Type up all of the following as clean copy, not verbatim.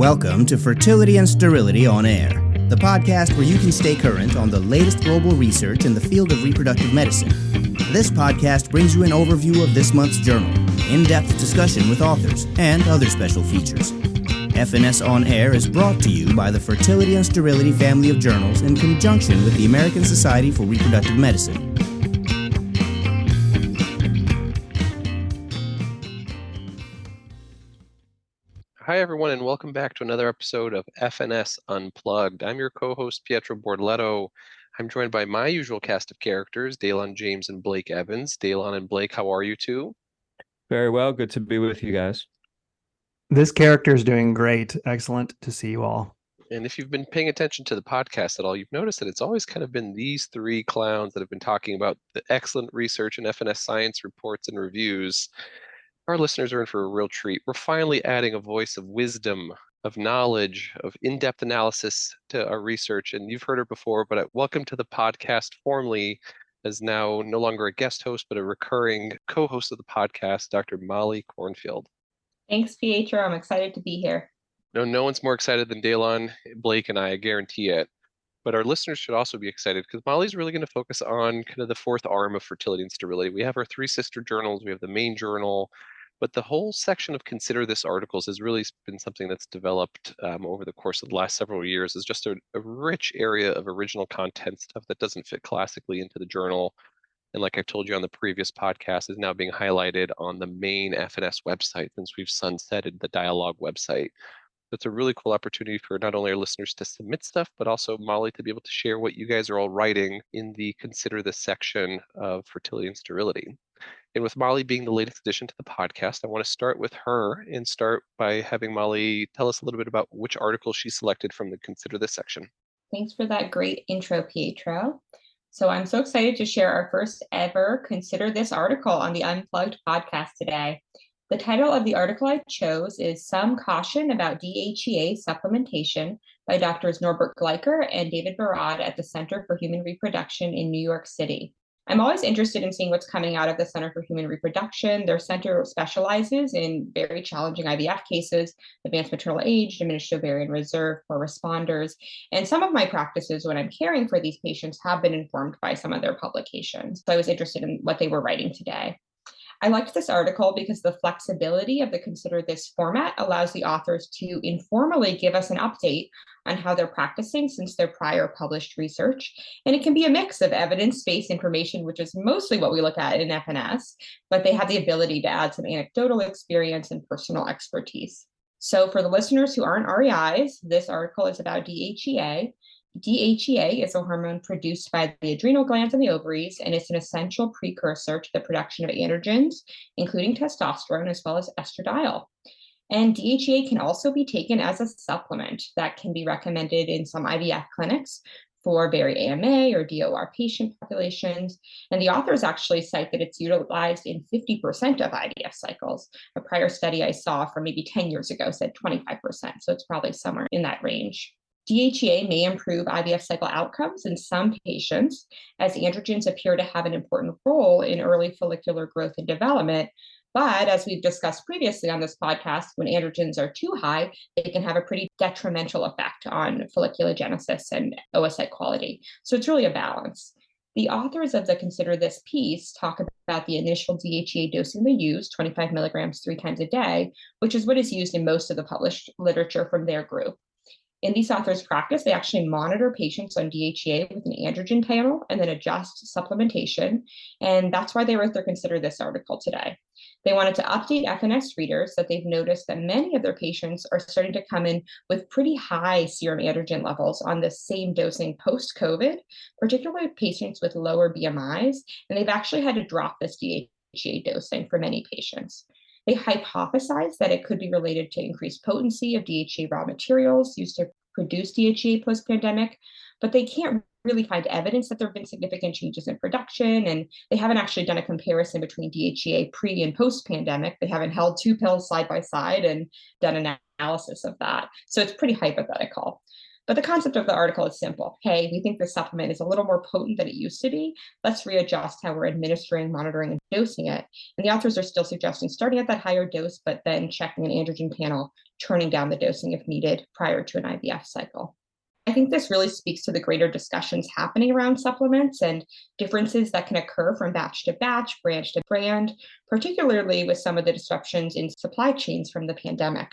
Welcome to Fertility and Sterility on Air, the podcast where you can stay current on the latest global research in the field of reproductive medicine. This podcast brings you an overview of this month's journal, in-depth discussion with authors, and other special features. F&S On Air is brought to you by the Fertility and Sterility family of journals in conjunction with the American Society for Reproductive Medicine. Hi, everyone, and welcome back to another episode of F&S Unplugged. I'm your co-host, Pietro Borletto. I'm joined by my usual cast of characters, Daylon James and Blake Evans. Daylon and Blake, how are you two? Very well. Good to be with you guys. This character is doing great. Excellent to see you all. And if you've been paying attention to the podcast at all, you've noticed that it's always kind of been these three clowns that have been talking about the excellent research and F&S science reports and reviews. Our listeners are in for a real treat. We're finally adding a voice of wisdom, of knowledge, of in-depth analysis to our research. And you've heard her before, but welcome to the podcast, formerly as now no longer a guest host, but a recurring co-host of the podcast, Dr. Molly Cornfield. Thanks, Pietro. I'm excited to be here. No one's more excited than Daylon, Blake, and I guarantee it. But our listeners should also be excited because Molly's really going to focus on kind of the fourth arm of fertility and sterility. We have our three sister journals. We have the main journal. But the whole section of Consider This articles has really been something that's developed over the course of the last several years as just a rich area of original content, stuff that doesn't fit classically into the journal. And like I told you on the previous podcast, is now being highlighted on the main F&S website since we've sunsetted the Dialogue website. It's a really cool opportunity for not only our listeners to submit stuff, but also Molly to be able to share what you guys are all writing in the Consider This section of Fertility and Sterility. And with Molly being the latest addition to the podcast, I want to start with her and start by having Molly tell us a little bit about which article she selected from the Consider This section. Thanks for that great intro, Pietro. So I'm so excited to share our first ever Consider This article on the Unplugged podcast today. The title of the article I chose is Some Caution About DHEA Supplementation by Drs. Norbert Gleicher and David Barad at the Center for Human Reproduction in New York City. I'm always interested in seeing what's coming out of the Center for Human Reproduction. Their center specializes in very challenging IVF cases, advanced maternal age, diminished ovarian reserve, poor responders. And some of my practices when I'm caring for these patients have been informed by some of their publications. So I was interested in what they were writing today. I liked this article because the flexibility of the Consider This format allows the authors to informally give us an update on how they're practicing since their prior published research. And it can be a mix of evidence-based information, which is mostly what we look at in F&S, but they have the ability to add some anecdotal experience and personal expertise. So for the listeners who aren't REIs, this article is about DHEA. DHEA is a hormone produced by the adrenal glands and the ovaries, and it's an essential precursor to the production of androgens, including testosterone, as well as estradiol. And DHEA can also be taken as a supplement that can be recommended in some IVF clinics for very AMA or DOR patient populations. And the authors actually cite that it's utilized in 50% of IVF cycles. A prior study I saw from maybe 10 years ago said 25%, so it's probably somewhere in that range. DHEA may improve IVF cycle outcomes in some patients, as androgens appear to have an important role in early follicular growth and development. But as we've discussed previously on this podcast, when androgens are too high, they can have a pretty detrimental effect on folliculogenesis and oocyte quality. So it's really a balance. The authors of the Consider This piece talk about the initial DHEA dosing they use, 25 milligrams 3 times a day, which is what is used in most of the published literature from their group. In these authors' practice, they actually monitor patients on DHEA with an androgen panel and then adjust supplementation. And that's why they wrote their Consider This article today. They wanted to update F&S readers that they've noticed that many of their patients are starting to come in with pretty high serum androgen levels on the same dosing post-COVID, particularly patients with lower BMIs. And they've actually had to drop this DHEA dosing for many patients. They hypothesize that it could be related to increased potency of DHEA raw materials used to produce DHEA post-pandemic, but they can't really find evidence that there have been significant changes in production, and they haven't actually done a comparison between DHEA pre and post-pandemic. They haven't held two pills side by side and done an analysis of that. So it's pretty hypothetical. But the concept of the article is simple. Hey, we think this supplement is a little more potent than it used to be. Let's readjust how we're administering, monitoring, and dosing it. And the authors are still suggesting starting at that higher dose, but then checking an androgen panel, turning down the dosing if needed prior to an IVF cycle. I think this really speaks to the greater discussions happening around supplements and differences that can occur from batch to batch, branch to brand, particularly with some of the disruptions in supply chains from the pandemic.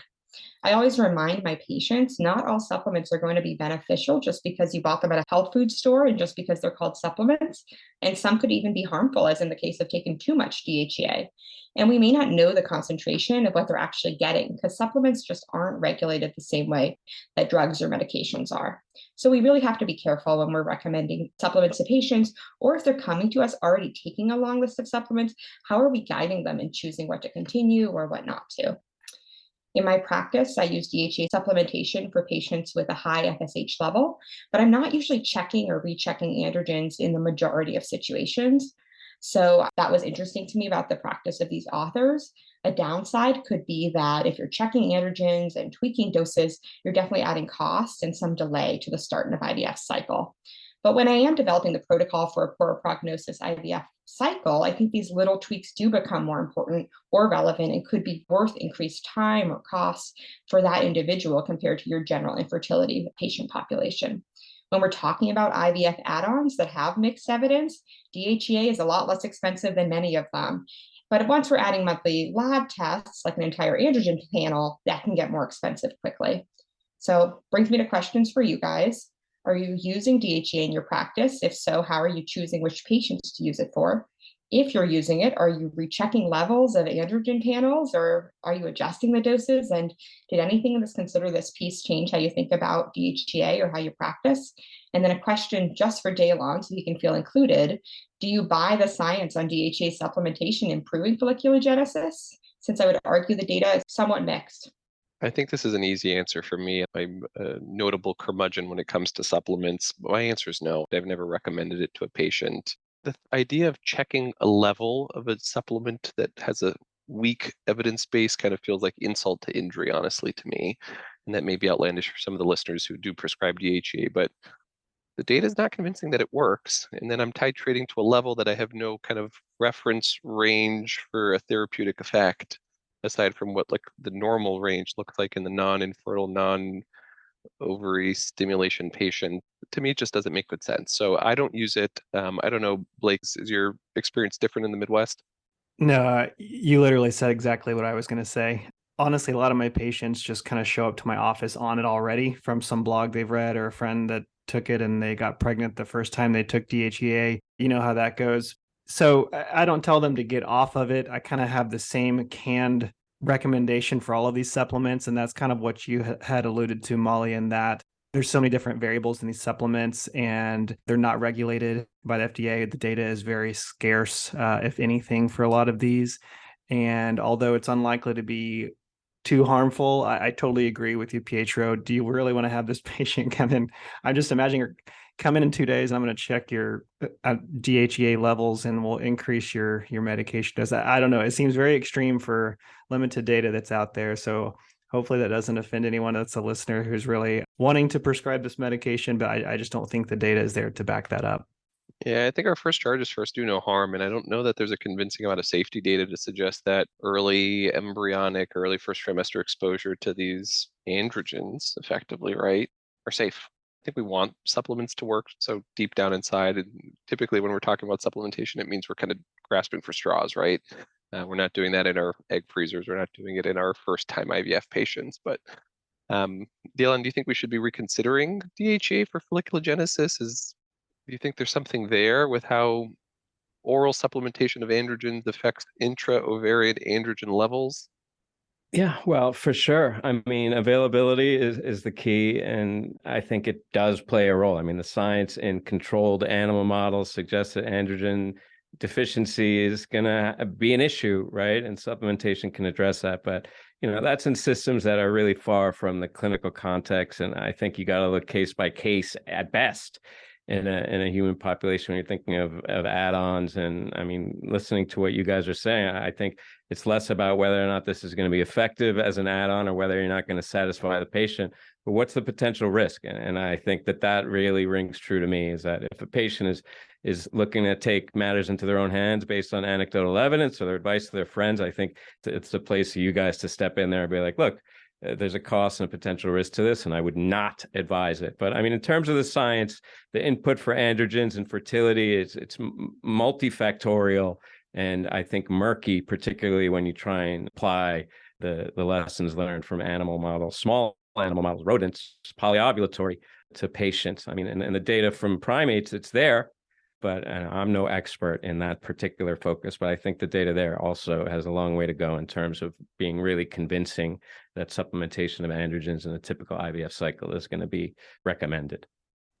I always remind my patients, not all supplements are going to be beneficial just because you bought them at a health food store and just because they're called supplements. And some could even be harmful, as in the case of taking too much DHEA. And we may not know the concentration of what they're actually getting because supplements just aren't regulated the same way that drugs or medications are. So we really have to be careful when we're recommending supplements to patients, or if they're coming to us already taking a long list of supplements, how are we guiding them in choosing what to continue or what not to? In my practice, I use DHEA supplementation for patients with a high FSH level, but I'm not usually checking or rechecking androgens in the majority of situations. So that was interesting to me about the practice of these authors. A downside could be that if you're checking androgens and tweaking doses, you're definitely adding cost and some delay to the start of an IVF cycle. But when I am developing the protocol for a poor prognosis IVF cycle, I think these little tweaks do become more important or relevant and could be worth increased time or costs for that individual compared to your general infertility patient population. When we're talking about IVF add-ons that have mixed evidence, DHEA is a lot less expensive than many of them. But once we're adding monthly lab tests, like an entire androgen panel, that can get more expensive quickly. So brings me to questions for you guys. Are you using DHEA in your practice? If so, how are you choosing which patients to use it for? If you're using it, are you rechecking levels of androgen panels, or are you adjusting the doses? And did anything in this consider this piece change how you think about DHEA or how you practice? And then a question just for Daylon, so you can feel included. Do you buy the science on DHEA supplementation improving folliculogenesis? Since I would argue the data is somewhat mixed. I think this is an easy answer for me. I'm a notable curmudgeon when it comes to supplements. My answer is no. I've never recommended it to a patient. The idea of checking a level of a supplement that has a weak evidence base kind of feels like insult to injury, honestly, to me. And that may be outlandish for some of the listeners who do prescribe DHEA, but the data is not convincing that it works. And then I'm titrating to a level that I have no kind of reference range for a therapeutic effect, aside from what like the normal range looks like in the non-infertile, non-ovary stimulation patient. To me, it just doesn't make good sense. So I don't use it. I don't know, Blake, is your experience different in the Midwest? No, you literally said exactly what I was going to say. Honestly, a lot of my patients just kind of show up to my office on it already from some blog they've read or a friend that took it and they got pregnant the first time they took DHEA. You know how that goes. So I don't tell them to get off of it. I kind of have the same canned recommendation for all of these supplements. And that's kind of what you had alluded to, Molly, in that there's so many different variables in these supplements and they're not regulated by the FDA. The data is very scarce, if anything, for a lot of these. And although it's unlikely to be too harmful, I totally agree with you, Pietro. Do you really want to have this patient come in? I'm just imagining her come in 2 days. I'm going to check your DHEA levels and we'll increase your medication dose. I don't know. It seems very extreme for limited data that's out there. So hopefully that doesn't offend anyone that's a listener who's really wanting to prescribe this medication, but I just don't think the data is there to back that up. Yeah, I think our first charge is first do no harm. And I don't know that there's a convincing amount of safety data to suggest that early embryonic, early first trimester exposure to these androgens effectively, right, are safe. I think we want supplements to work. So deep down inside, and typically when we're talking about supplementation, it means we're kind of grasping for straws, right? We're not doing that in our egg freezers. We're not doing it in our first time IVF patients. But Dylan, do you think we should be reconsidering DHEA for folliculogenesis? Do you think there's something there with how oral supplementation of androgens affects intra-ovarian androgen levels? Yeah, well, for sure. I mean, availability is the key, and I think it does play a role. I mean, the science in controlled animal models suggests that androgen deficiency is going to be an issue, right? And supplementation can address that. But, that's in systems that are really far from the clinical context. And I think you got to look case by case at best in a human population when you're thinking of add-ons. And I mean, listening to what you guys are saying, I think It's less about whether or not this is going to be effective as an add-on or whether you're not going to satisfy the patient, but what's the potential risk? And I think that really rings true to me, is that if a patient is looking to take matters into their own hands based on anecdotal evidence or their advice to their friends, I think it's the place for you guys to step in there and be like, look, there's a cost and a potential risk to this, and I would not advise it. But I mean, in terms of the science, the input for androgens and fertility, it's multifactorial, and I think murky, particularly when you try and apply the lessons learned from animal models, small animal models, rodents, polyovulatory, to patients. I mean, and the data from primates, it's there, but I'm no expert in that particular focus, but I think the data there also has a long way to go in terms of being really convincing that supplementation of androgens in a typical IVF cycle is going to be recommended.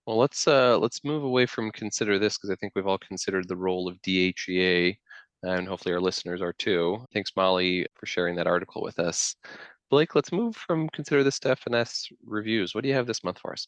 Well, let's move away from consider this, because I think we've all considered the role of DHEA, and hopefully our listeners are too. Thanks, Molly, for sharing that article with us. Blake, let's move from consider this to F&S reviews. What do you have this month for us?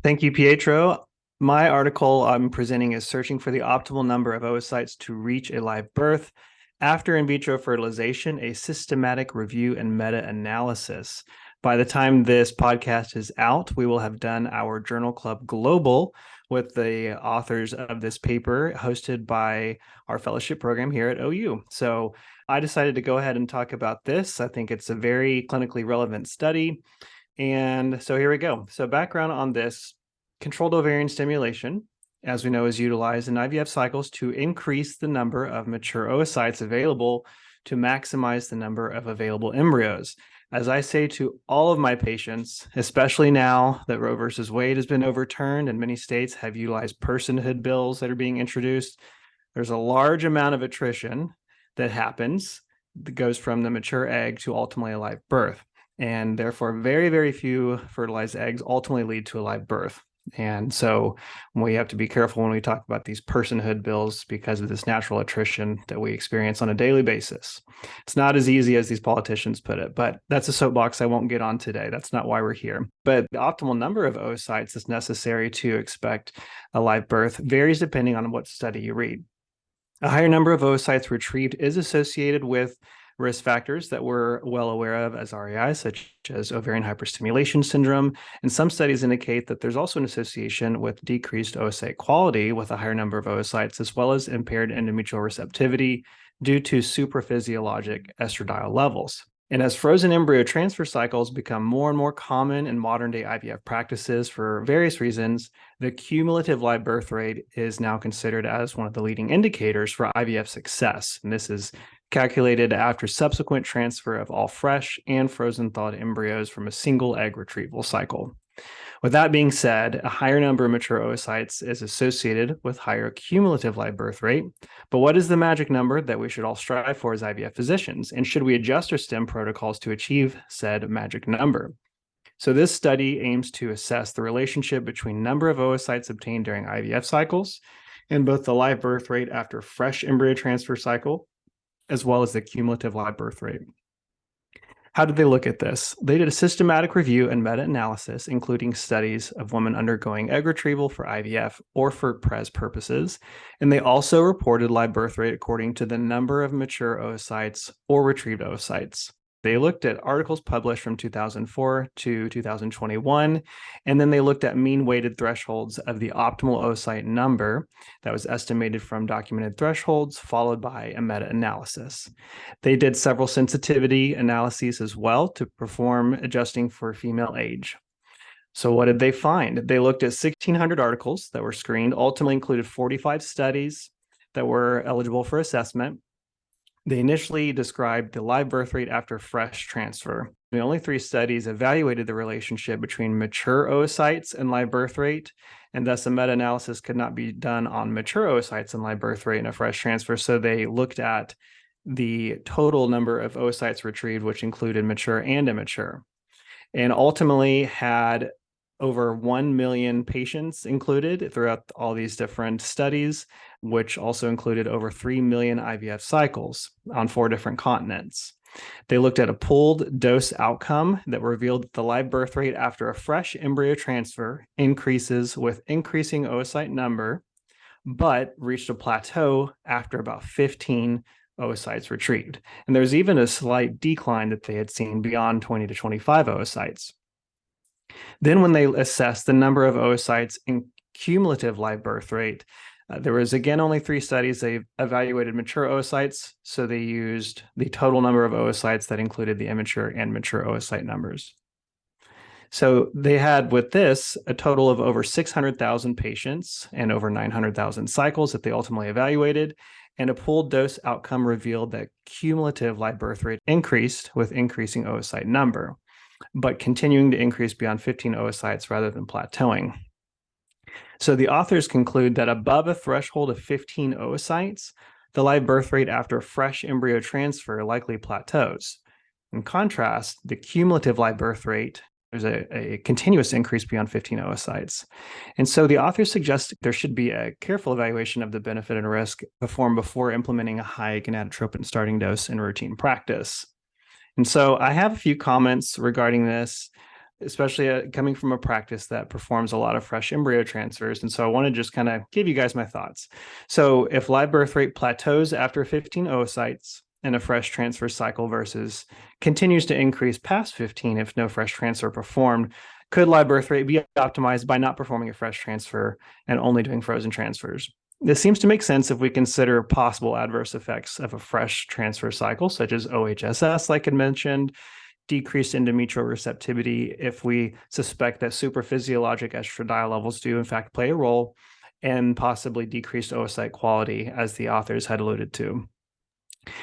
Thank you, Pietro. My article I'm presenting is searching for the optimal number of oocytes to reach a live birth after in vitro fertilization, a systematic review and meta-analysis. By the time this podcast is out, we will have done our Journal Club Global with the authors of this paper, hosted by our fellowship program here at OU. So I decided to go ahead and talk about this. I think it's a very clinically relevant study. And so here we go. So background on this: controlled ovarian stimulation, as we know, is utilized in IVF cycles to increase the number of mature oocytes available to maximize the number of available embryos. As I say to all of my patients, especially now that Roe versus Wade has been overturned and many states have utilized personhood bills that are being introduced, there's a large amount of attrition that happens that goes from the mature egg to ultimately a live birth. And therefore, very, very few fertilized eggs ultimately lead to a live birth. And so we have to be careful when we talk about these personhood bills because of this natural attrition that we experience on a daily basis. It's not as easy as these politicians put it, but that's a soapbox I won't get on today. That's not why we're here. But the optimal number of oocytes that's necessary to expect a live birth varies depending on what study you read. A higher number of oocytes retrieved is associated with risk factors that we're well aware of as REI, such as ovarian hyperstimulation syndrome. And some studies indicate that there's also an association with decreased oocyte quality with a higher number of oocytes, as well as impaired endometrial receptivity due to supraphysiologic estradiol levels. And as frozen embryo transfer cycles become more and more common in modern day IVF practices for various reasons, the cumulative live birth rate is now considered as one of the leading indicators for IVF success. And this is calculated after subsequent transfer of all fresh and frozen thawed embryos from a single egg retrieval cycle. With that being said, a higher number of mature oocytes is associated with higher cumulative live birth rate. But what is the magic number that we should all strive for as IVF physicians? And should we adjust our STEM protocols to achieve said magic number? So this study aims to assess the relationship between number of oocytes obtained during IVF cycles and both the live birth rate after fresh embryo transfer cycle, as well as the cumulative live birth rate. How did they look at this? They did a systematic review and meta-analysis, including studies of women undergoing egg retrieval for IVF or for PRES purposes, and they also reported live birth rate according to the number of mature oocytes or retrieved oocytes. They looked at articles published from 2004 to 2021, and then they looked at mean weighted thresholds of the optimal oocyte number that was estimated from documented thresholds, followed by a meta-analysis. They did several sensitivity analyses as well to perform adjusting for female age. So what did they find? They looked at 1,600 articles that were screened, ultimately included 45 studies that were eligible for assessment. They initially described the live birth rate after fresh transfer. The only 3 studies evaluated the relationship between mature oocytes and live birth rate, and thus a meta-analysis could not be done on mature oocytes and live birth rate in a fresh transfer. So they looked at the total number of oocytes retrieved, which included mature and immature, and ultimately had over 1 million patients included throughout all these different studies, which also included over 3 million IVF cycles on 4 different continents. They looked at a pooled dose outcome that revealed that the live birth rate after a fresh embryo transfer increases with increasing oocyte number, but reached a plateau after about 15 oocytes retrieved. And there's even a slight decline that they had seen beyond 20 to 25 oocytes. Then when they assessed the number of oocytes in cumulative live birth rate, there was again only 3 studies. They evaluated mature oocytes, so they used the total number of oocytes that included the immature and mature oocyte numbers. So they had with this a total of over 600,000 patients and over 900,000 cycles that they ultimately evaluated, and a pooled dose outcome revealed that cumulative live birth rate increased with increasing oocyte number, but continuing to increase beyond 15 oocytes rather than plateauing. So the authors conclude that above a threshold of 15 oocytes, the live birth rate after fresh embryo transfer likely plateaus. In contrast, the cumulative live birth rate, there's a continuous increase beyond 15 oocytes. And so the authors suggest there should be a careful evaluation of the benefit and risk performed before implementing a high gonadotropin starting dose in routine practice. And so I have a few comments regarding this, especially coming from a practice that performs a lot of fresh embryo transfers. And so I want to just kind of give you guys my thoughts. So if live birth rate plateaus after 15 oocytes in a fresh transfer cycle versus continues to increase past 15 if no fresh transfer performed, could live birth rate be optimized by not performing a fresh transfer and only doing frozen transfers? This seems to make sense if we consider possible adverse effects of a fresh transfer cycle, such as OHSS, like I mentioned, decreased endometrial receptivity if we suspect that supraphysiologic estradiol levels do in fact play a role, and possibly decreased oocyte quality, as the authors had alluded to.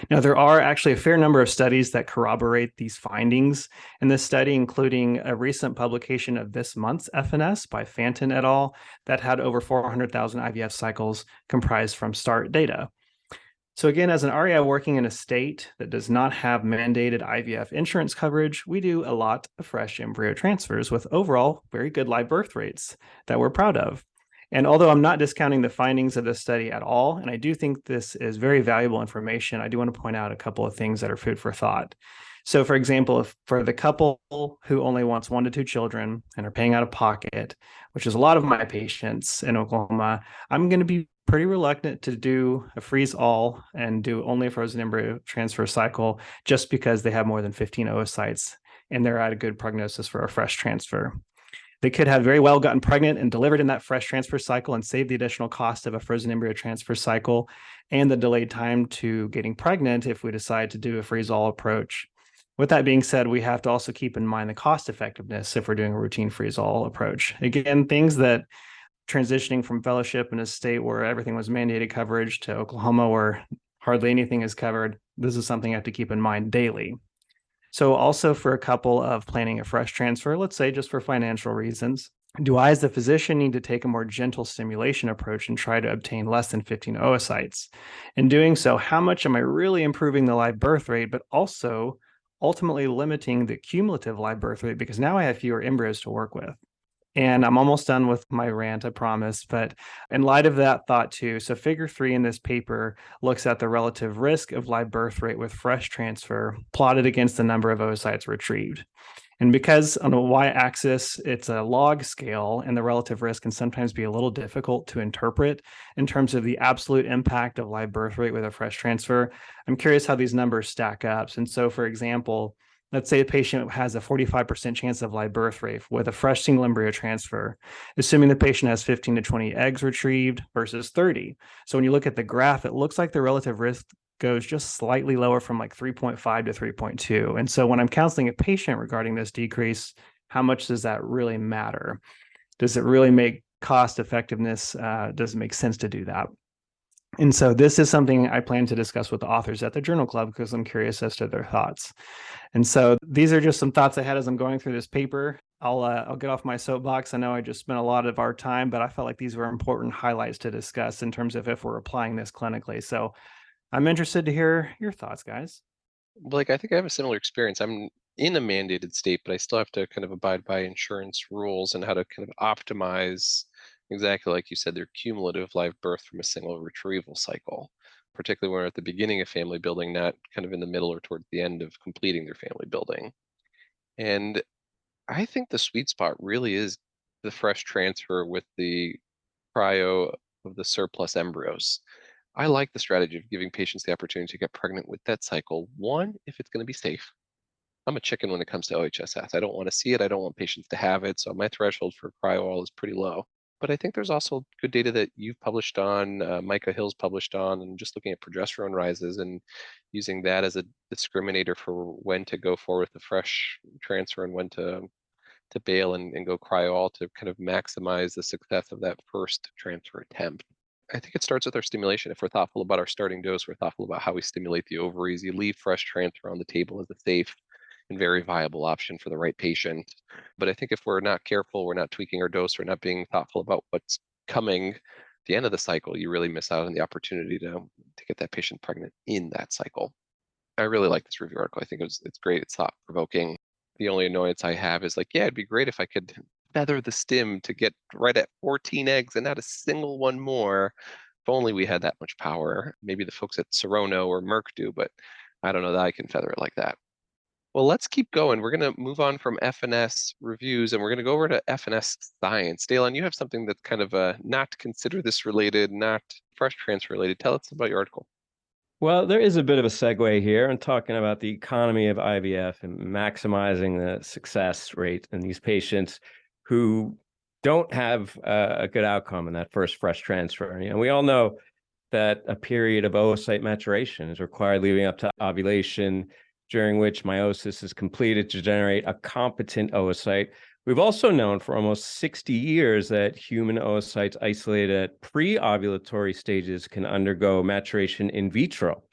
Now, there are actually a fair number of studies that corroborate these findings in this study, including a recent publication of this month's FNS by Fanton et al. That had over 400,000 IVF cycles comprised from START data. So again, as an REI working in a state that does not have mandated IVF insurance coverage, we do a lot of fresh embryo transfers with overall very good live birth rates that we're proud of. And although I'm not discounting the findings of this study at all, and I do think this is very valuable information, I do want to point out a couple of things that are food for thought. So for example, if for the couple who only wants 1 to 2 children and are paying out of pocket, which is a lot of my patients in Oklahoma, I'm going to be pretty reluctant to do a freeze all and do only a frozen embryo transfer cycle just because they have more than 15 oocytes and they're at a good prognosis for a fresh transfer. They could have very well gotten pregnant and delivered in that fresh transfer cycle and save the additional cost of a frozen embryo transfer cycle and the delayed time to getting pregnant if we decide to do a freeze-all approach. With that being said, we have to also keep in mind the cost effectiveness if we're doing a routine freeze-all approach. Again, things that transitioning from fellowship in a state where everything was mandated coverage to Oklahoma where hardly anything is covered, this is something I have to keep in mind daily. So also for a couple of planning a fresh transfer, let's say just for financial reasons, do I as the physician need to take a more gentle stimulation approach and try to obtain less than 15 oocytes? In doing so, how much am I really improving the live birth rate, but also ultimately limiting the cumulative live birth rate because now I have fewer embryos to work with? And I'm almost done with my rant, I promise. But in light of that thought too, so figure 3 in this paper looks at the relative risk of live birth rate with fresh transfer plotted against the number of oocytes retrieved. And because on the y-axis, it's a log scale and the relative risk can sometimes be a little difficult to interpret in terms of the absolute impact of live birth rate with a fresh transfer, I'm curious how these numbers stack up. And so, for example, let's say a patient has a 45% chance of live birth rate with a fresh single embryo transfer, assuming the patient has 15 to 20 eggs retrieved versus 30. So when you look at the graph, it looks like the relative risk goes just slightly lower from like 3.5 to 3.2. And so when I'm counseling a patient regarding this decrease, how much does that really matter? Does it really make cost effectiveness? Does it make sense to do that? And so this is something I plan to discuss with the authors at the Journal Club because I'm curious as to their thoughts. And so these are just some thoughts I had as I'm going through this paper. I'll get off my soapbox. I know I just spent a lot of our time, but I felt like these were important highlights to discuss in terms of if we're applying this clinically. So I'm interested to hear your thoughts, guys. Blake, I think I have a similar experience. I'm in a mandated state, but I still have to kind of abide by insurance rules and how to kind of optimize, exactly like you said, their cumulative live birth from a single retrieval cycle, particularly when we're at the beginning of family building, not kind of in the middle or towards the end of completing their family building. And I think the sweet spot really is the fresh transfer with the cryo of the surplus embryos. I like the strategy of giving patients the opportunity to get pregnant with that cycle. One, if it's going to be safe. I'm a chicken when it comes to OHSS. I don't want to see it. I don't want patients to have it. So my threshold for cryo is pretty low. But I think there's also good data that you've published on, Micah Hill's published on, and just looking at progesterone rises and using that as a discriminator for when to go forward with the fresh transfer and when to bail and go cryo to kind of maximize the success of that first transfer attempt. I think it starts with our stimulation. If we're thoughtful about our starting dose, we're thoughtful about how we stimulate the ovaries. You leave fresh transfer on the table as a safe and very viable option for the right patient. But I think if we're not careful, we're not tweaking our dose, we're not being thoughtful about what's coming at the end of the cycle, you really miss out on the opportunity to get that patient pregnant in that cycle. I really like this review article. I think it's great. It's thought provoking. The only annoyance I have is like, yeah, it'd be great if I could feather the stim to get right at 14 eggs and not a single one more. If only we had that much power. Maybe the folks at Serono or Merck do, but I don't know that I can feather it like that. Well, let's keep going. We're going to move on from F&S reviews and we're going to go over to F&S science. Dalen, you have something that's kind of not consider this related, not fresh transfer related. Tell us about your article. Well, there is a bit of a segue here in talking about the economy of IVF and maximizing the success rate in these patients who don't have a good outcome in that first fresh transfer. You know, we all know that a period of oocyte maturation is required leading up to ovulation, during which meiosis is completed to generate a competent oocyte. We've also known for almost 60 years that human oocytes isolated at pre-ovulatory stages can undergo maturation in vitro,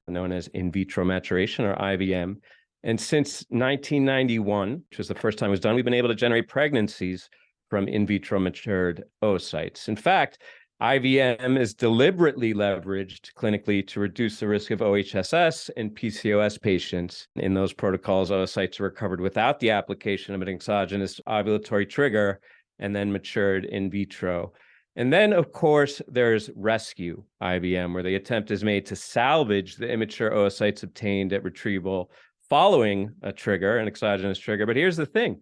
known as in vitro maturation or IVM. And since 1991, which was the first time it was done, we've been able to generate pregnancies from in vitro matured oocytes. In fact, IVM is deliberately leveraged clinically to reduce the risk of OHSS in PCOS patients. In those protocols, oocytes are recovered without the application of an exogenous ovulatory trigger and then matured in vitro. And then, of course, there's rescue IVM, where the attempt is made to salvage the immature oocytes obtained at retrieval following a trigger, an exogenous trigger. But here's the thing.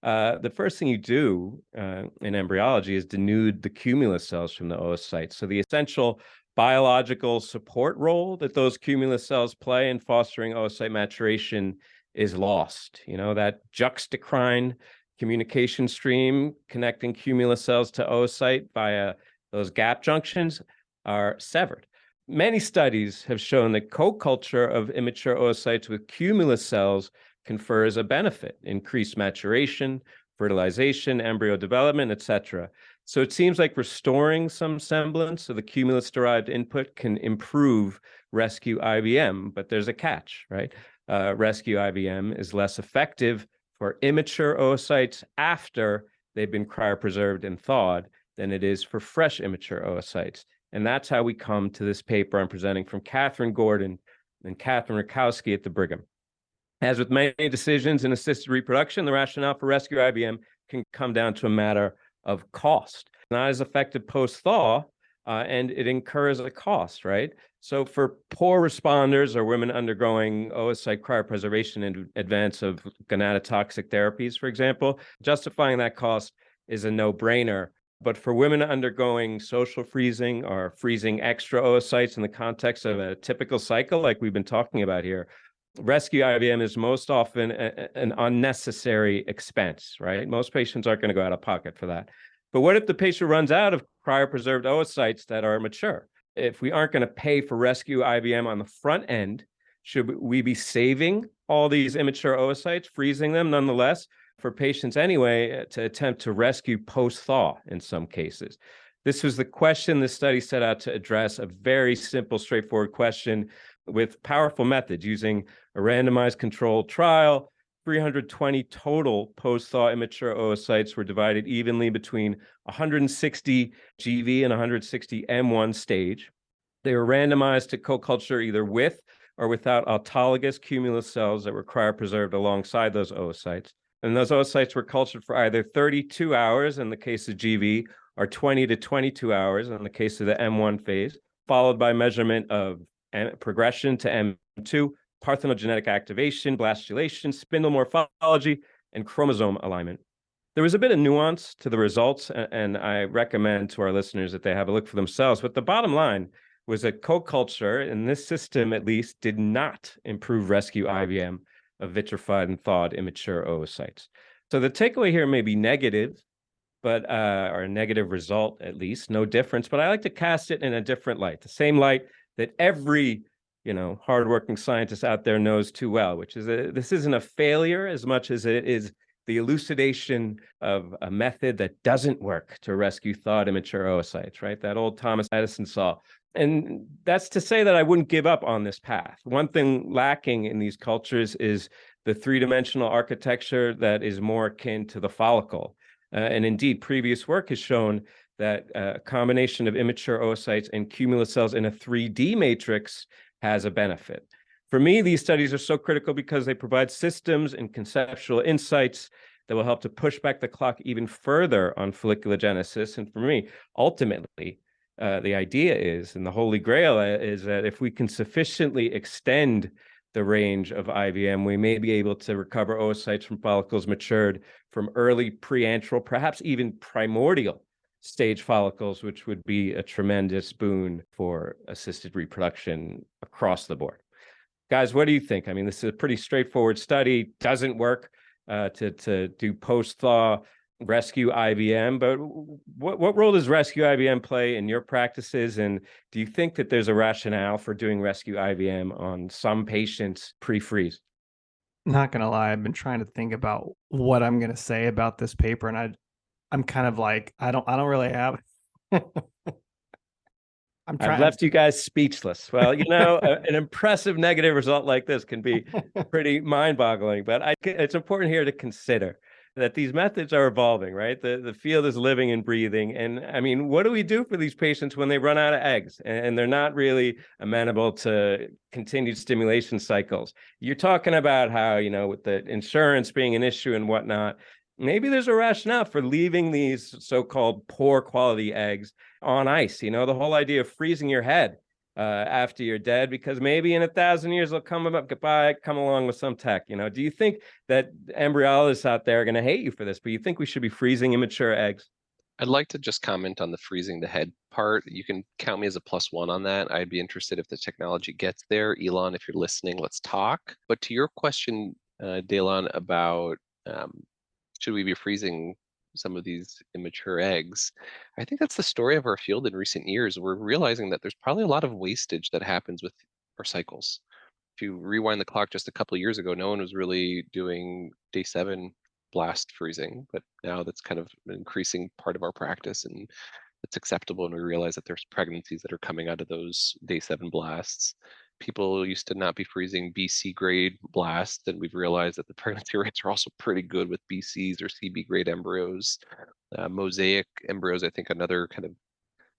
The first thing you do in embryology is denude the cumulus cells from the oocytes. So the essential biological support role that those cumulus cells play in fostering oocyte maturation is lost. You know, that juxtacrine communication stream connecting cumulus cells to oocyte via those gap junctions are severed. Many studies have shown that co-culture of immature oocytes with cumulus cells confers a benefit: increased maturation, fertilization, embryo development, etc. So it seems like restoring some semblance of the cumulus-derived input can improve rescue IVM, but there's a catch, right? Rescue IVM is less effective for immature oocytes after they've been cryopreserved and thawed than it is for fresh immature oocytes. And that's how we come to this paper I'm presenting from Catherine Gordon and Catherine Rakowski at the Brigham. As with many decisions in assisted reproduction, the rationale for rescue IVM can come down to a matter of cost. Not as effective post-thaw, and it incurs a cost, right? So for poor responders or women undergoing oocyte cryopreservation in advance of gonadotoxic therapies, for example, justifying that cost is a no-brainer. But for women undergoing social freezing or freezing extra oocytes in the context of a typical cycle like we've been talking about here, rescue IVM is most often an unnecessary expense, right? Most patients aren't going to go out of pocket for that. But what if the patient runs out of cryopreserved oocytes that are mature? If we aren't going to pay for rescue IVM on the front end, should we be saving all these immature oocytes, freezing them nonetheless, for patients anyway, to attempt to rescue post-thaw in some cases? This was the question this study set out to address, a very simple, straightforward question with powerful methods using a randomized controlled trial. 320 total post-thaw immature oocytes were divided evenly between 160 GV and 160 M1 stage. They were randomized to co-culture either with or without autologous cumulus cells that were cryopreserved alongside those oocytes. And those oocytes were cultured for either 32 hours in the case of GV or 20 to 22 hours in the case of the M1 phase, followed by measurement of progression to M2, parthenogenetic activation, blastulation, spindle morphology, and chromosome alignment. There was a bit of nuance to the results, and I recommend to our listeners that they have a look for themselves. But the bottom line was that co-culture in this system, at least, did not improve rescue IVM of vitrified and thawed immature oocytes. So the takeaway here may be negative, but or a negative result, at least, no difference. But I like to cast it in a different light, the same light that every hardworking scientist out there knows too well, which is this isn't a failure as much as it is the elucidation of a method that doesn't work to rescue thawed immature oocytes, right? That old Thomas Edison saw. And that's to say that I wouldn't give up on this path. One thing lacking in these cultures is the three-dimensional architecture that is more akin to the follicle. And indeed, previous work has shown that a combination of immature oocytes and cumulus cells in a 3D matrix has a benefit. For me, these studies are so critical because they provide systems and conceptual insights that will help to push back the clock even further on folliculogenesis. And for me, ultimately, the idea is, and the holy grail is that if we can sufficiently extend the range of IVM, we may be able to recover oocytes from follicles matured from early preantral, perhaps even primordial stage follicles, which would be a tremendous boon for assisted reproduction across the board. Guys, what do you think? I mean, this is a pretty straightforward study. Doesn't work to do post-thaw rescue IVM, but what role does rescue IVM play in your practices? And do you think that there's a rationale for doing rescue IVM on some patients pre-freeze? Not gonna lie, I've been trying to think about what I'm gonna say about this paper, and I'm kind of like, I don't really have. I've left you guys speechless. Well, an impressive negative result like this can be pretty mind-boggling, but it's important here to consider that these methods are evolving, right? The field is living and breathing. And I mean, what do we do for these patients when they run out of eggs and they're not really amenable to continued stimulation cycles? You're talking about how, with the insurance being an issue and whatnot, maybe there's a rationale for leaving these so-called poor quality eggs on ice. The whole idea of freezing your head after you're dead, because maybe in 1,000 years they'll come along with some tech. Do you think that embryologists out there are going to hate you for this, but you think we should be freezing immature eggs? I'd like to just comment on the freezing the head part. You can count me as a +1 on that. I'd be interested if the technology gets there. Elon, if you're listening, let's talk. But to your question, Daylon, about should we be freezing some of these immature eggs? I think that's the story of our field in recent years. We're realizing that there's probably a lot of wastage that happens with our cycles. If you rewind the clock just a couple of years ago, no one was really doing day 7 blast freezing, but now that's kind of an increasing part of our practice, and it's acceptable. And we realize that there's pregnancies that are coming out of those day 7 blasts. People used to not be freezing BC grade blasts, and we've realized that the pregnancy rates are also pretty good with BCs or CB grade embryos. Mosaic embryos, I think, another kind of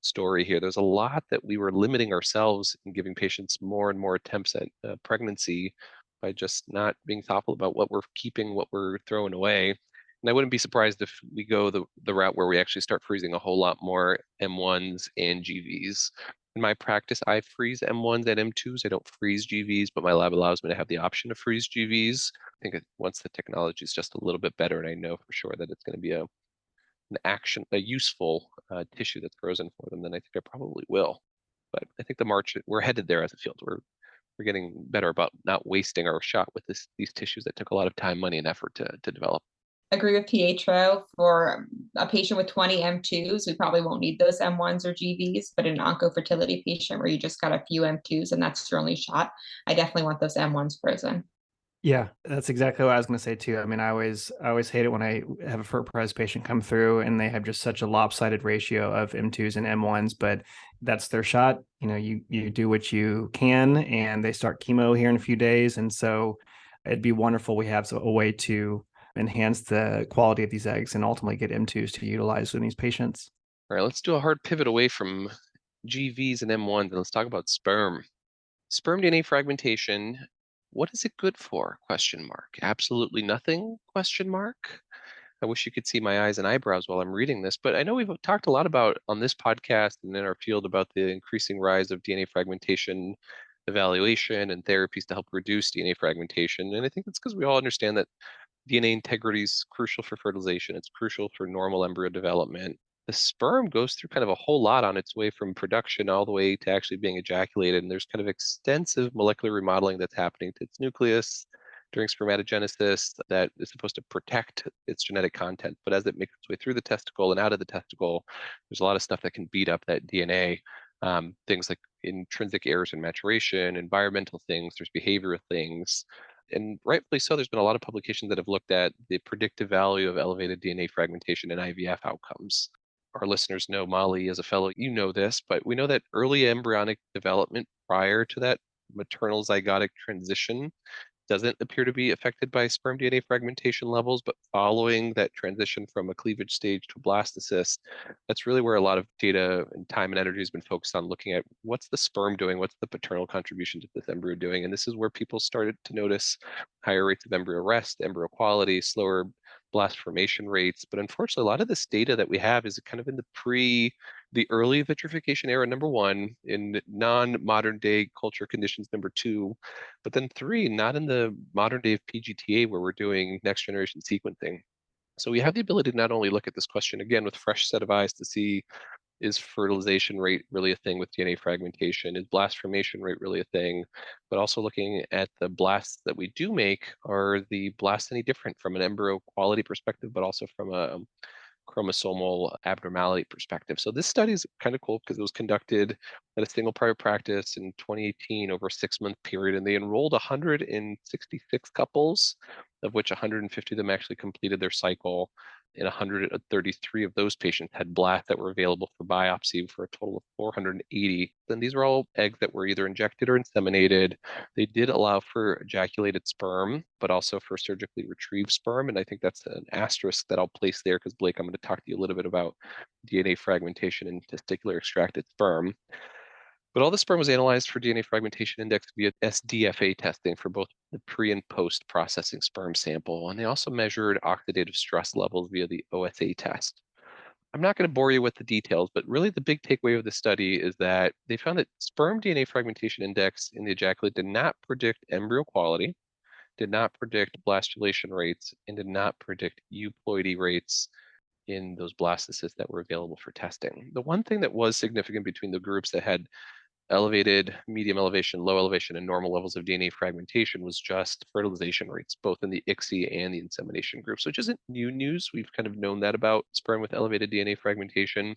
story here. There's a lot that we were limiting ourselves in giving patients more and more attempts at pregnancy by just not being thoughtful about what we're keeping, what we're throwing away. And I wouldn't be surprised if we go the route where we actually start freezing a whole lot more M1s and GVs. In my practice, I freeze M1s and M2s. I don't freeze GVs, but my lab allows me to have the option to freeze GVs. I think once the technology is just a little bit better, and I know for sure that it's going to be a useful tissue that's frozen for them, then I think I probably will. But I think we're headed there as a field. We're getting better about not wasting our shot with these tissues that took a lot of time, money, and effort to develop. Agree with Pietro. For a patient with 20 M2s, we probably won't need those M1s or GVs, but in an oncofertility patient where you just got a few M2s and that's your only shot, I definitely want those M1s frozen. Yeah, that's exactly what I was going to say too. I mean, I always hate it when I have a FERT-PRES patient come through and they have just such a lopsided ratio of M2s and M1s, but that's their shot. You do what you can, and they start chemo here in a few days. And so it'd be wonderful. We have a way to enhance the quality of these eggs and ultimately get M2s to utilize in these patients. All right, let's do a hard pivot away from GVs and M1s, and let's talk about sperm. Sperm DNA fragmentation, what is it good for? ? Absolutely nothing? ? I wish you could see my eyes and eyebrows while I'm reading this, but I know we've talked a lot about on this podcast and in our field about the increasing rise of DNA fragmentation evaluation and therapies to help reduce DNA fragmentation. And I think it's because we all understand that DNA integrity is crucial for fertilization. It's crucial for normal embryo development. the sperm goes through kind of a whole lot on its way from production all the way to actually being ejaculated. And there's kind of extensive molecular remodeling that's happening to its nucleus during spermatogenesis that is supposed to protect its genetic content. But as it makes its way through the testicle and out of the testicle, there's a lot of stuff that can beat up that DNA. Things like intrinsic errors in maturation, environmental things, there's behavioral things. And rightfully so, there's been a lot of publications that have looked at the predictive value of elevated DNA fragmentation in IVF outcomes. Our listeners know, Molly, as a fellow, you know this, but we know that early embryonic development prior to that maternal zygotic transition doesn't appear to be affected by sperm DNA fragmentation levels, but following that transition from a cleavage stage to a blastocyst, that's really where a lot of data and time and energy has been focused on looking at what's the sperm doing, what's the paternal contribution to this embryo doing, and this is where people started to notice higher rates of embryo rest, embryo quality, slower blast formation rates. But unfortunately, a lot of this data that we have is kind of in the early vitrification era, number one, in non-modern day culture conditions, number two, but then three, not in the modern day of PGTA where we're doing next generation sequencing. So we have the ability to not only look at this question again with fresh set of eyes to see, is fertilization rate really a thing with DNA fragmentation? Is blast formation rate really a thing? But also looking at the blasts that we do make, are the blasts any different from an embryo quality perspective, but also from a chromosomal abnormality perspective. So this study is kind of cool because it was conducted at a single private practice in 2018 over a 6-month period, and they enrolled 166 couples, of which 150 of them actually completed their cycle, and 133 of those patients had blasts that were available for biopsy for a total of 480. And these were all eggs that were either injected or inseminated. They did allow for ejaculated sperm, but also for surgically retrieved sperm. And I think that's an asterisk that I'll place there because, Blake, I'm going to talk to you a little bit about DNA fragmentation and testicular extracted sperm. But all the sperm was analyzed for DNA fragmentation index via SDFA testing for both the pre and post processing sperm sample. And they also measured oxidative stress levels via the OSA test. I'm not going to bore you with the details, but really the big takeaway of the study is that they found that sperm DNA fragmentation index in the ejaculate did not predict embryo quality, did not predict blastulation rates, and did not predict euploidy rates in those blastocysts that were available for testing. The one thing that was significant between the groups that had elevated, medium elevation, low elevation, and normal levels of DNA fragmentation was just fertilization rates, both in the ICSI and the insemination groups, which isn't new news. We've kind of known that about sperm with elevated DNA fragmentation.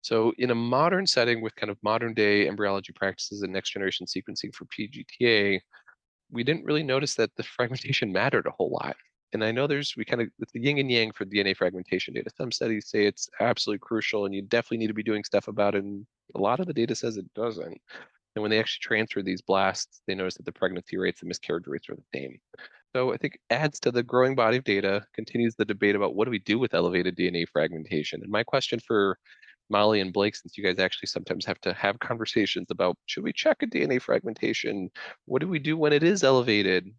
So in a modern setting with kind of modern day embryology practices and next generation sequencing for PGTA, we didn't really notice that the fragmentation mattered a whole lot. And I know it's the yin and yang for DNA fragmentation data. Some studies say it's absolutely crucial and you definitely need to be doing stuff about it. And a lot of the data says it doesn't. And when they actually transfer these blasts, they notice that the pregnancy rates and miscarriage rates are the same. So I think adds to the growing body of data, continues the debate about what do we do with elevated DNA fragmentation. And my question for Molly and Blake, since you guys actually sometimes have to have conversations about, should we check a DNA fragmentation? What do we do when it is elevated?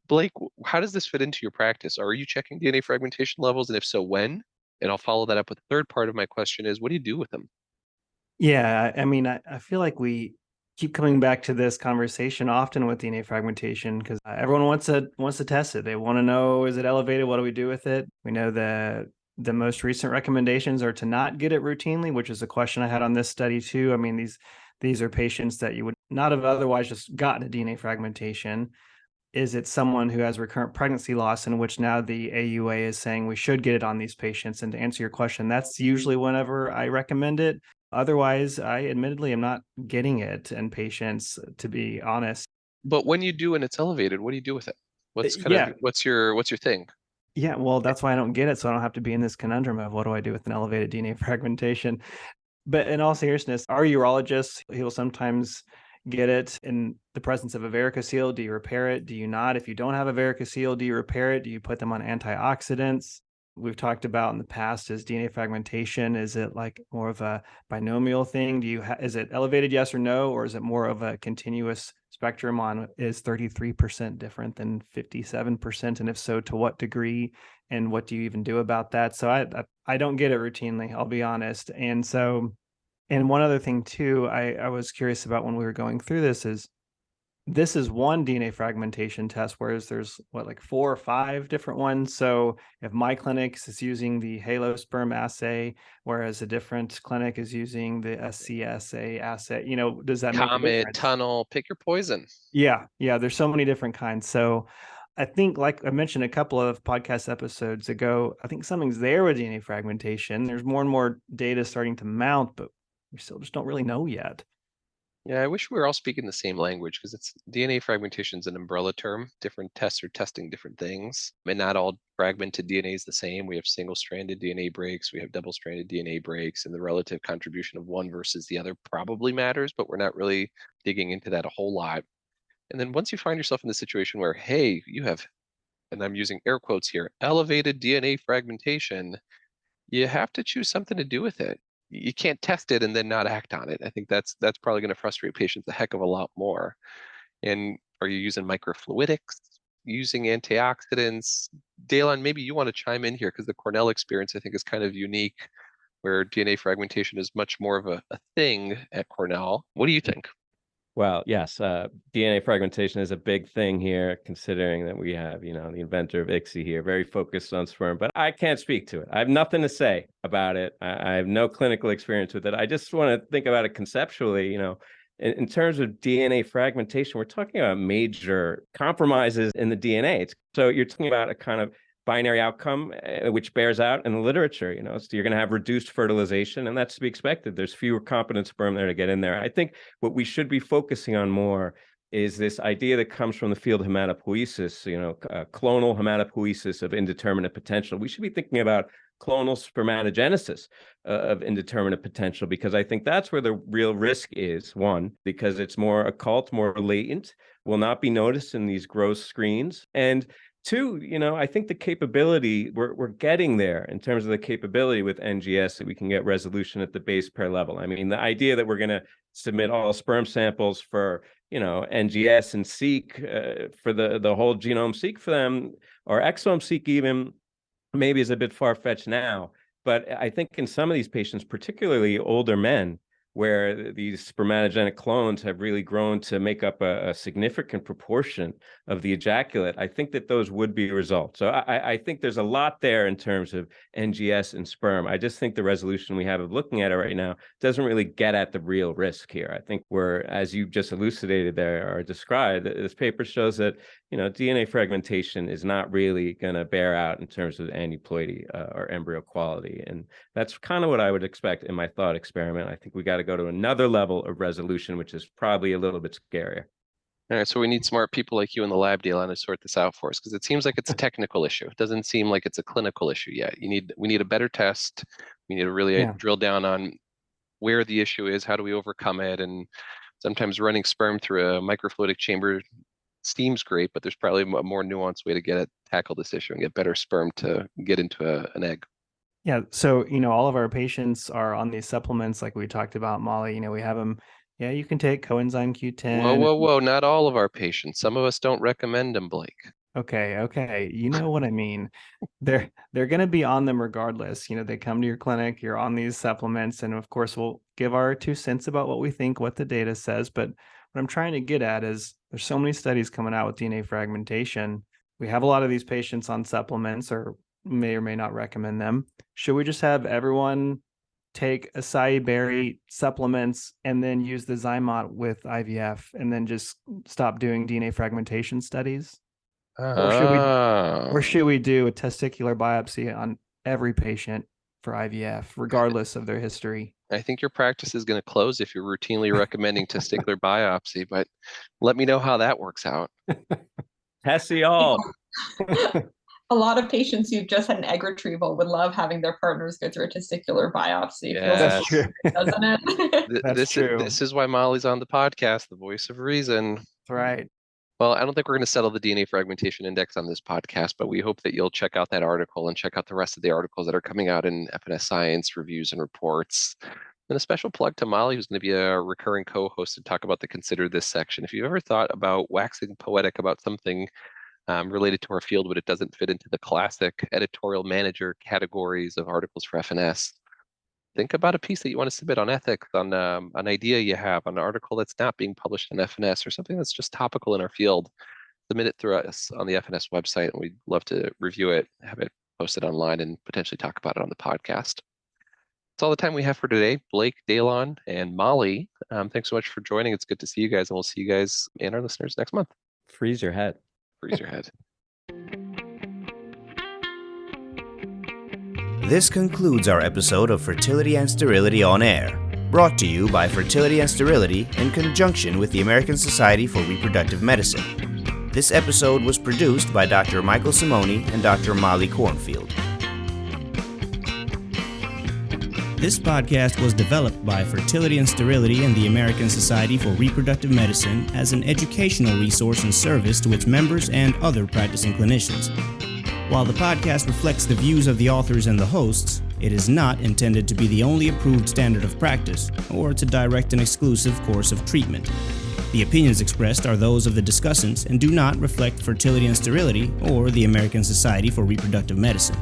Blake, how does this fit into your practice? Are you checking DNA fragmentation levels? And if so, when? And I'll follow that up with the third part of my question is, what do you do with them? Yeah, I mean, I feel like we keep coming back to this conversation often with DNA fragmentation because everyone wants to test it. They want to know, is it elevated? What do we do with it? We know that the most recent recommendations are to not get it routinely, which is a question I had on this study too. I mean, these are patients that you would not have otherwise just gotten a DNA fragmentation. Is it someone who has recurrent pregnancy loss, in which now the AUA is saying we should get it on these patients? And to answer your question, that's usually whenever I recommend it. Otherwise, I admittedly am not getting it in patients, to be honest. But when you do and it's elevated, what do you do with it? What's your thing? Yeah, well, that's why I don't get it. So I don't have to be in this conundrum of what do I do with an elevated DNA fragmentation. But in all seriousness, our urologist, he will sometimes get it in the presence of a varicocele. Do you repair it? Do you not? If you don't have a varicocele, do you repair it? Do you put them on antioxidants? We've talked about in the past is DNA fragmentation. Is it like more of a binomial thing? Is it elevated, yes or no? Or is it more of a continuous spectrum on is 33% different than 57%? And if so, to what degree? And what do you even do about that? So I don't get it routinely, I'll be honest. And one other thing too, I was curious about when we were going through this is this is one DNA fragmentation test, whereas there's like 4 or 5 different ones. So if my clinic is using the Halo sperm assay, whereas a different clinic is using the SCSA assay, does that make a Comet, difference? tunnel, pick your poison. Yeah. There's so many different kinds. So I think, like I mentioned a couple of podcast episodes ago, I think something's there with DNA fragmentation. There's more and more data starting to mount, but we still just don't really know yet. Yeah, I wish we were all speaking the same language, because it's DNA fragmentation is an umbrella term. Different tests are testing different things, and not all fragmented DNA is the same. We have single-stranded DNA breaks, we have double-stranded DNA breaks, and the relative contribution of one versus the other probably matters, but we're not really digging into that a whole lot. And then once you find yourself in the situation where, hey, you have, and I'm using air quotes here, elevated DNA fragmentation, you have to choose something to do with it. You can't test it and then not act on it. I think that's probably going to frustrate patients a heck of a lot more. And are you using microfluidics, using antioxidants? Dalen, maybe you want to chime in here, because the Cornell experience I think is kind of unique, where DNA fragmentation is much more of a thing at Cornell. What do you think? Well, yes, DNA fragmentation is a big thing here, considering that we have, the inventor of ICSI here, very focused on sperm, but I can't speak to it. I have nothing to say about it. I have no clinical experience with it. I just want to think about it conceptually, in terms of DNA fragmentation, we're talking about major compromises in the DNA. So you're talking about a kind of binary outcome, which bears out in the literature, so you're going to have reduced fertilization, and that's to be expected. There's fewer competent sperm there to get in there. I think what we should be focusing on more is this idea that comes from the field of hematopoiesis, clonal hematopoiesis of indeterminate potential. We should be thinking about clonal spermatogenesis of indeterminate potential, because I think that's where the real risk is. One, because it's more occult, more latent, will not be noticed in these gross screens. And two, I think the capability, we're getting there in terms of the capability with NGS, that we can get resolution at the base pair level. I mean, the idea that we're going to submit all sperm samples for, NGS and seq for the whole genome seq for them, or exome seq even, maybe is a bit far-fetched now. But I think in some of these patients, particularly older men, where these spermatogenic clones have really grown to make up a significant proportion of the ejaculate, I think that those would be results. So I think there's a lot there in terms of NGS and sperm. I just think the resolution we have of looking at it right now doesn't really get at the real risk here. I think we're, as you just elucidated there or described, this paper shows that, DNA fragmentation is not really going to bear out in terms of aneuploidy or embryo quality. And that's kind of what I would expect in my thought experiment. I think we got to go to another level of resolution, which is probably a little bit scarier. All right, so we need smart people like you in the lab, Dalen, to sort this out for us, because it seems like it's a technical issue. It doesn't seem like it's a clinical issue yet. We need a better test. We need to really drill down on where the issue is, how do we overcome it, and sometimes running sperm through a microfluidic chamber seems great, but there's probably a more nuanced way to tackle this issue and get better sperm to get into an egg. Yeah. So, all of our patients are on these supplements like we talked about, Molly. We have them. Yeah, you can take coenzyme Q10. Whoa. Not all of our patients. Some of us don't recommend them, Blake. Okay. You know what I mean. They're going to be on them regardless. They come to your clinic, you're on these supplements, and of course we'll give our 2 cents about what we think, what the data says. But what I'm trying to get at is there's so many studies coming out with DNA fragmentation. We have a lot of these patients on supplements, or may not recommend them. Should we just have everyone take acai berry supplements and then use the Zymot with IVF, and then just stop doing DNA fragmentation studies? Or should we do a testicular biopsy on every patient for IVF, regardless of their history? I think your practice is going to close if you're routinely recommending testicular biopsy, but let me know how that works out. Tessie all. A lot of patients who've just had an egg retrieval would love having their partners go through a testicular biopsy. Yes. That's true. Doesn't it? That's true. This is why Molly's on the podcast, the voice of reason. That's right. Well, I don't think we're going to settle the DNA fragmentation index on this podcast, but we hope that you'll check out that article and check out the rest of the articles that are coming out in F&S Science reviews and reports. And a special plug to Molly, who's going to be a recurring co-host to talk about the Consider This section. If you've ever thought about waxing poetic about something related to our field, but it doesn't fit into the classic editorial manager categories of articles for F&S, think about a piece that you want to submit on ethics, on an idea you have, on an article that's not being published in F&S, or something that's just topical in our field, submit it through us on the F&S website, and we'd love to review it, have it posted online, and potentially talk about it on the podcast. That's all the time we have for today. Blake, Daylon, and Molly, thanks so much for joining. It's good to see you guys, and we'll see you guys and our listeners next month. Freeze your head. Freeze your head. This concludes our episode of Fertility and Sterility on Air, brought to you by Fertility and Sterility in conjunction with the American Society for Reproductive Medicine. This episode was produced by Dr. Michael Simoni and Dr. Molly Cornfield. This podcast was developed by Fertility and Sterility and the American Society for Reproductive Medicine as an educational resource and service to its members and other practicing clinicians. While the podcast reflects the views of the authors and the hosts, it is not intended to be the only approved standard of practice or to direct an exclusive course of treatment. The opinions expressed are those of the discussants and do not reflect Fertility and Sterility or the American Society for Reproductive Medicine.